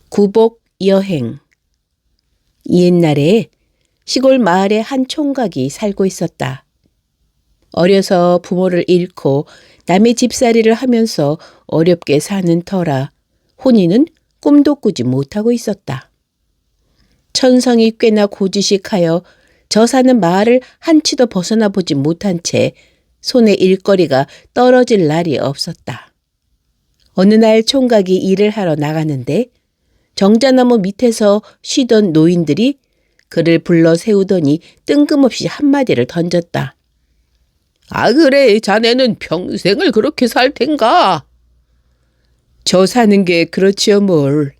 구복 여행. 옛날에 시골 마을에 한 총각이 살고 있었다. 어려서 부모를 잃고 남의 집살이를 하면서 어렵게 사는 터라 혼인은 꿈도 꾸지 못하고 있었다. 천성이 꽤나 고지식하여 저 사는 마을을 한치도 벗어나 보지 못한 채 손에 일거리가 떨어질 날이 없었다. 어느 날 총각이 일을 하러 나가는데 정자나무 밑에서 쉬던 노인들이 그를 불러 세우더니 뜬금없이 한마디를 던졌다. 아 그래, 자네는 평생을 그렇게 살 텐가? 저 사는 게 그렇지요 뭘.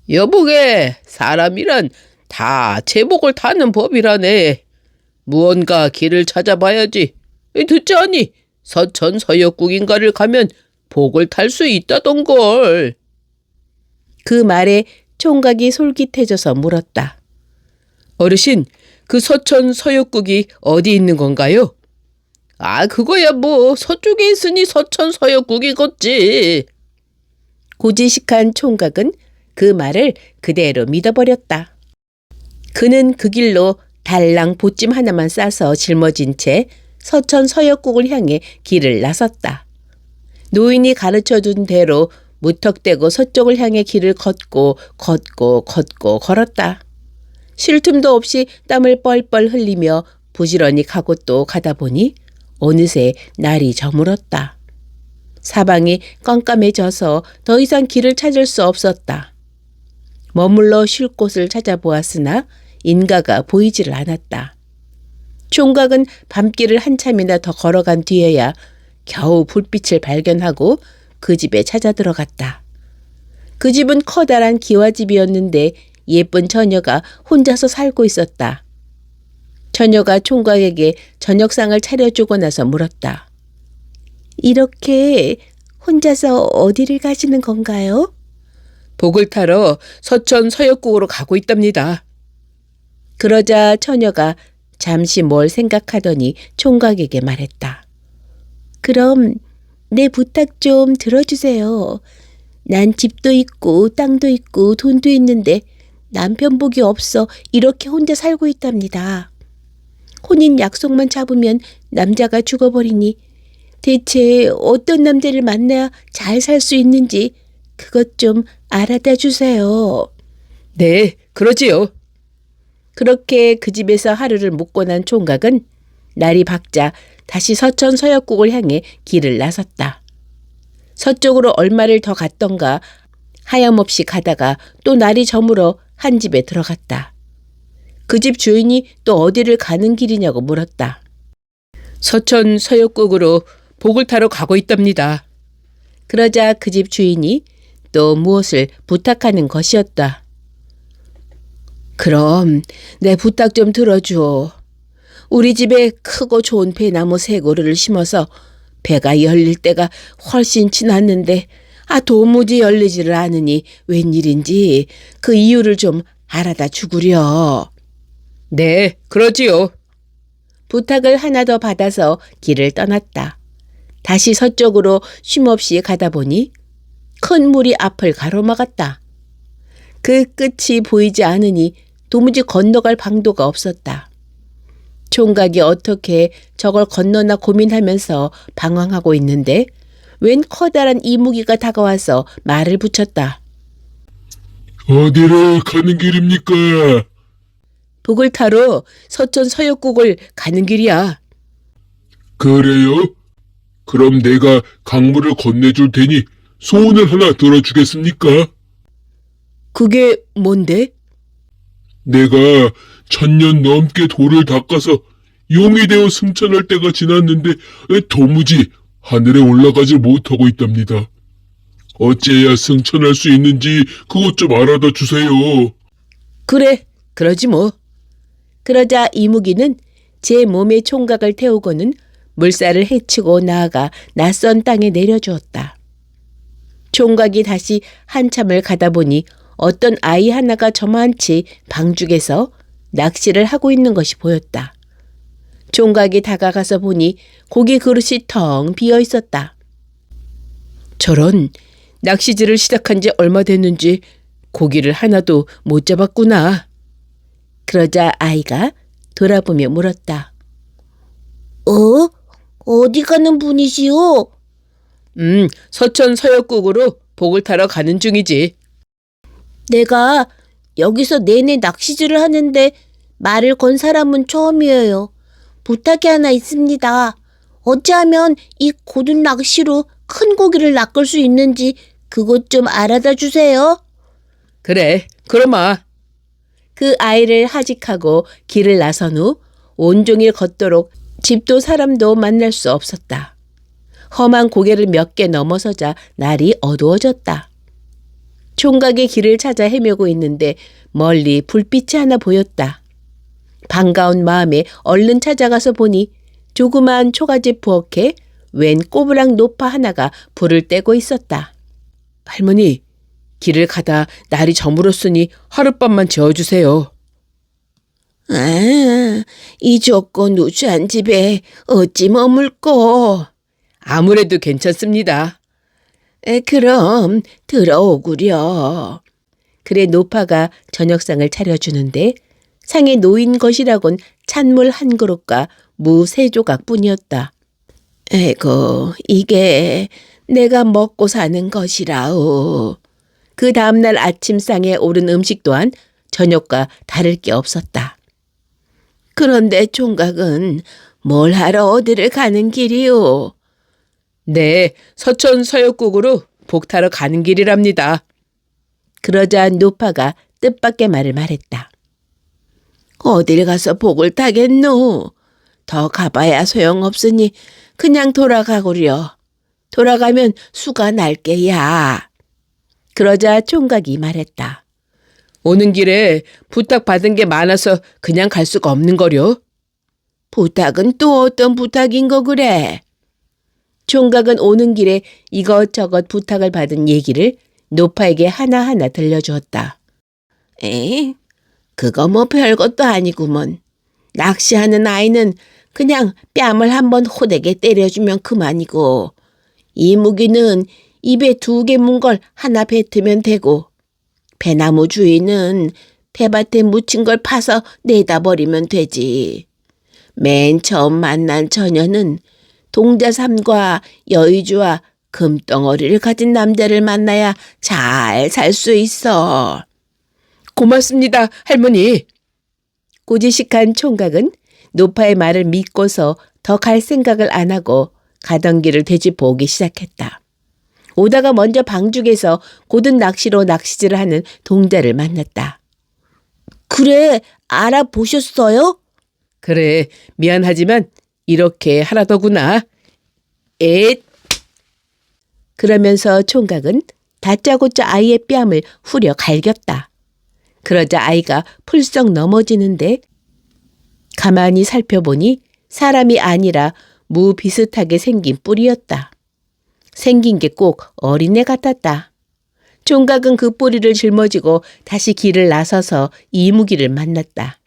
여보게, 사람이란 다 제복을 타는 법이라네. 무언가 길을 찾아봐야지. 듣자니 서천 서역국인가를 가면 복을 탈 수 있다던걸. 그 말에 총각이 솔깃해져서 물었다. 어르신, 그 서천 서역국이 어디 있는 건가요? 아, 그거야 뭐 서쪽에 있으니 서천 서역국이겠지. 고지식한 총각은 그 말을 그대로 믿어버렸다. 그는 그 길로 달랑 보찜 하나만 싸서 짊어진 채 서천 서역국을 향해 길을 나섰다. 노인이 가르쳐준 대로 무턱대고 서쪽을 향해 길을 걷고 걸었다. 쉴 틈도 없이 땀을 뻘뻘 흘리며 부지런히 가고 또 가다 보니 어느새 날이 저물었다. 사방이 깜깜해져서 더 이상 길을 찾을 수 없었다. 머물러 쉴 곳을 찾아보았으나 인가가 보이지를 않았다. 총각은 밤길을 한참이나 더 걸어간 뒤에야 겨우 불빛을 발견하고 그 집에 찾아 들어갔다. 그 집은 커다란 기와집이었는데 예쁜 처녀가 혼자서 살고 있었다. 처녀가 총각에게 저녁상을 차려주고 나서 물었다. 이렇게 혼자서 어디를 가시는 건가요? 복을 타러 서천 서역국으로 가고 있답니다. 그러자 처녀가 잠시 뭘 생각하더니 총각에게 말했다. 그럼 내 부탁 좀 들어주세요. 난 집도 있고 땅도 있고 돈도 있는데 남편 복이 없어 이렇게 혼자 살고 있답니다. 혼인 약속만 잡으면 남자가 죽어버리니 대체 어떤 남자를 만나야 잘 살 수 있는지 그것 좀 알아다 주세요. 네, 그러지요. 그렇게 그 집에서 하루를 묵고 난 총각은 날이 밝자 다시 서천 서역국을 향해 길을 나섰다. 서쪽으로 얼마를 더 갔던가 하염없이 가다가 또 날이 저물어 한 집에 들어갔다. 그 집 주인이 또 어디를 가는 길이냐고 물었다. 서천 서역국으로 복을 타러 가고 있답니다. 그러자 그 집 주인이 또 무엇을 부탁하는 것이었다. 그럼 내 부탁 좀 들어주오. 우리 집에 크고 좋은 배나무 3그루를 심어서 배가 열릴 때가 훨씬 지났는데 도무지 열리지를 않으니 웬일인지 그 이유를 좀 알아다 주구려. 네, 그러지요. 부탁을 하나 더 받아서 길을 떠났다. 다시 서쪽으로 쉼없이 가다 보니 큰 물이 앞을 가로막았다. 그 끝이 보이지 않으니 도무지 건너갈 방도가 없었다. 총각이 어떻게 저걸 건너나 고민하면서 방황하고 있는데 웬 커다란 이무기가 다가와서 말을 붙였다. 어디를 가는 길입니까? 복을 타러 서천 서역국을 가는 길이야. 그래요? 그럼 내가 강물을 건네줄 테니 소원을 하나 들어주겠습니까? 그게 뭔데? 내가 1000년 넘게 돌을 닦아서 용이 되어 승천할 때가 지났는데 도무지 하늘에 올라가지 못하고 있답니다. 어째야 승천할 수 있는지 그것 좀 알아다 주세요. 그래, 그러지 뭐. 그러자 이무기는 제 몸에 총각을 태우고는 물살을 헤치고 나아가 낯선 땅에 내려주었다. 총각이 다시 한참을 가다 보니 어떤 아이 하나가 저만치 방죽에서 낚시를 하고 있는 것이 보였다. 총각이 다가가서 보니 고기 그릇이 텅 비어 있었다. 저런, 낚시질을 시작한 지 얼마 됐는지 고기를 하나도 못 잡았구나. 그러자 아이가 돌아보며 물었다. 어디 가는 분이시오? 서천 서역국으로 복을 타러 가는 중이지. 내가 여기서 내내 낚시질을 하는데 말을 건 사람은 처음이에요. 부탁이 하나 있습니다. 어찌하면 이 고든 낚시로 큰 고기를 낚을 수 있는지 그것 좀 알아다 주세요. 그래, 그러마. 그 아이를 하직하고 길을 나선 후 온종일 걷도록 집도 사람도 만날 수 없었다. 험한 고개를 몇 개 넘어서자 날이 어두워졌다. 총각의 길을 찾아 헤매고 있는데 멀리 불빛이 하나 보였다. 반가운 마음에 얼른 찾아가서 보니 조그만 초가집 부엌에 웬 꼬부랑 노파 하나가 불을 떼고 있었다. 할머니, 길을 가다 날이 저물었으니 하룻밤만 재워주세요. 이 좁고 누추한 집에 어찌 머물고? 아무래도 괜찮습니다. 그럼 들어오구려. 그래 노파가 저녁상을 차려주는데 상에 놓인 것이라곤 찬물 한 그릇과 무 3조각뿐이었다. 에고, 이게 내가 먹고 사는 것이라오. 그 다음날 아침상에 오른 음식 또한 저녁과 다를 게 없었다. 그런데 총각은 뭘 하러 어디를 가는 길이오? 네, 서천 서역국으로 복 타러 가는 길이랍니다. 그러자 노파가 뜻밖의 말을 말했다. 어딜 가서 복을 타겠노? 더 가봐야 소용없으니 그냥 돌아가구려. 돌아가면 수가 날 게야. 그러자 총각이 말했다. 오는 길에 부탁받은 게 많아서 그냥 갈 수가 없는 거려. 부탁은 또 어떤 부탁인 거 그래? 총각은 오는 길에 이것저것 부탁을 받은 얘기를 노파에게 하나하나 들려주었다. 그거 뭐 별것도 아니구먼. 낚시하는 아이는 그냥 뺨을 한번 호되게 때려주면 그만이고 이무기는 입에 2개 문 걸 하나 뱉으면 되고 배나무 주인은 배밭에 묻힌 걸 파서 내다 버리면 되지. 맨 처음 만난 처녀는 동자삼과 여의주와 금덩어리를 가진 남자를 만나야 잘 살 수 있어. 고맙습니다, 할머니. 고지식한 총각은 노파의 말을 믿고서 더 갈 생각을 안 하고 가던 길을 되짚어오기 시작했다. 오다가 먼저 방죽에서 고든 낚시로 낚시질을 하는 동자를 만났다. 그래, 알아보셨어요? 그래, 미안하지만 이렇게 하라더구나. 그러면서 총각은 다짜고짜 아이의 뺨을 후려 갈겼다. 그러자 아이가 풀썩 넘어지는데 가만히 살펴보니 사람이 아니라 무 비슷하게 생긴 뿔이었다. 생긴 게 꼭 어린애 같았다. 총각은 그 뿌리를 짊어지고 다시 길을 나서서 이무기를 만났다.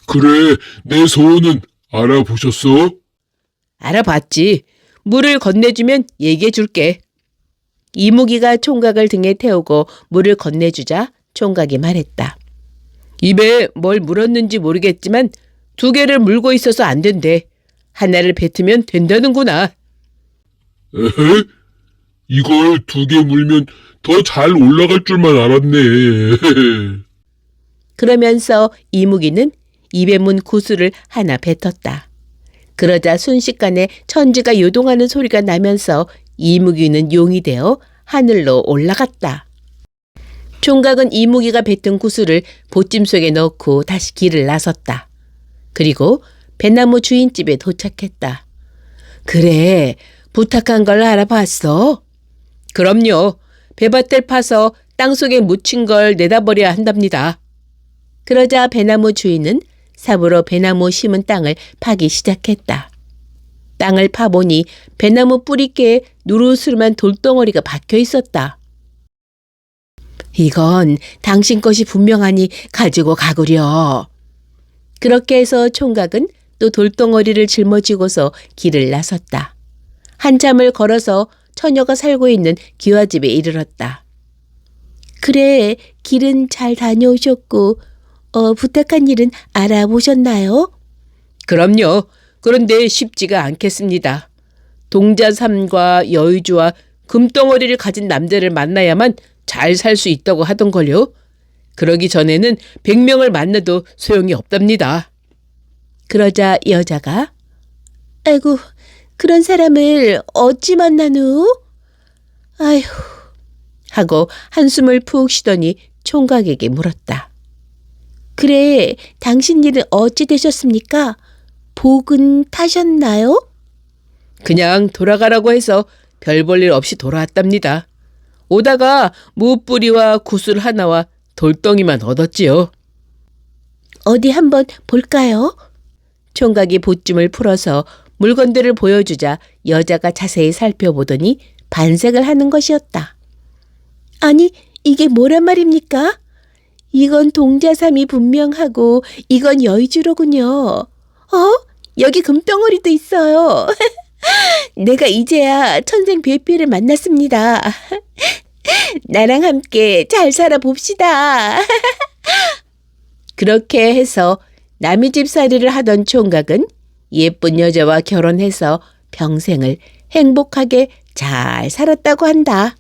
그래, 내 소원은 알아보셨어? 알아봤지. 물을 건네주면 얘기해 줄게. 이무기가 총각을 등에 태우고 물을 건네주자 총각이 말했다. 입에 뭘 물었는지 모르겠지만 2개를 물고 있어서 안 된대. 하나를 뱉으면 된다는구나. 에헤? 이걸 2개 물면 더 잘 올라갈 줄만 알았네. 그러면서 이무기는 입에 문 구슬을 하나 뱉었다. 그러자 순식간에 천지가 요동하는 소리가 나면서 이무기는 용이 되어 하늘로 올라갔다. 총각은 이무기가 뱉은 구슬을 보찜 속에 넣고 다시 길을 나섰다. 그리고 배나무 주인집에 도착했다. 그래, 부탁한 걸 알아봤어? 그럼요. 배밭을 파서 땅속에 묻힌 걸 내다버려야 한답니다. 그러자 배나무 주인은 삽으로 배나무 심은 땅을 파기 시작했다. 땅을 파보니 배나무 뿌리께에 누르스름한 돌덩어리가 박혀 있었다. 이건 당신 것이 분명하니 가지고 가구려. 그렇게 해서 총각은 또 돌덩어리를 짊어지고서 길을 나섰다. 한참을 걸어서 처녀가 살고 있는 기와집에 이르렀다. 그래, 길은 잘 다녀오셨고 부탁한 일은 알아보셨나요? 그럼요. 그런데 쉽지가 않겠습니다. 동자삼과 여의주와 금덩어리를 가진 남자를 만나야만 잘 살 수 있다고 하던걸요. 그러기 전에는 100명을 만나도 소용이 없답니다. 그러자 여자가 아이고, 그런 사람을 어찌 만나누? 아휴 하고 한숨을 푹 쉬더니 총각에게 물었다. 그래, 당신 일은 어찌 되셨습니까? 복은 타셨나요? 그냥 돌아가라고 해서 별 볼 일 없이 돌아왔답니다. 오다가 무뿌리와 구슬 하나와 돌덩이만 얻었지요. 어디 한번 볼까요? 총각이 보쯤을 풀어서 물건들을 보여주자 여자가 자세히 살펴보더니 반색을 하는 것이었다. 아니, 이게 뭐란 말입니까? 이건 동자삼이 분명하고 이건 여의주로군요. 여기 금덩어리도 있어요. 내가 이제야 천생배필을 만났습니다. 나랑 함께 잘 살아봅시다. 그렇게 해서 남의 집살이를 하던 총각은 예쁜 여자와 결혼해서 평생을 행복하게 잘 살았다고 한다.